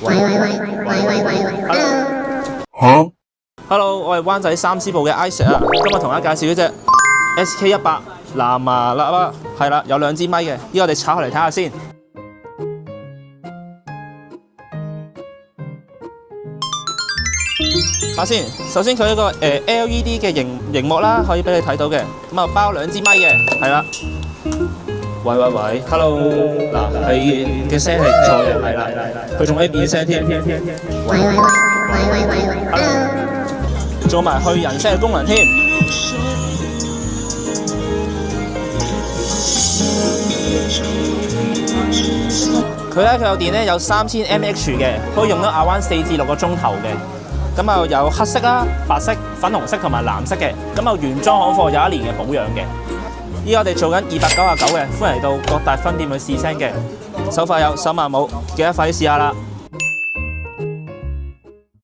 嚇 Hello，我係灣仔3C 部嘅 Isaac 啊，今日同大家介紹一隻 SK100藍牙喇叭，係啦，有2支咪嘅，依我哋拆開嚟睇下先。睇下先，首先佢一個LED 嘅熒幕啦，可以俾你睇到嘅，咁啊包2支咪嘅，係啦。喂 ，Hello， 嗱，佢嘅聲係唔錯嘅，係啦，佢仲可以變聲添。做埋去人聲嘅功能添。佢有電咧，有3000 mAh 嘅，可以用到亞灣4至6個鐘頭嘅。咁啊有黑色啦、白色、粉紅色同埋藍色嘅。咁啊原裝行貨有1年嘅保養嘅。依家我哋做緊299嘅，歡迎嚟到各大分店去試聲嘅。手快有，手慢冇，記得快啲試下啦〜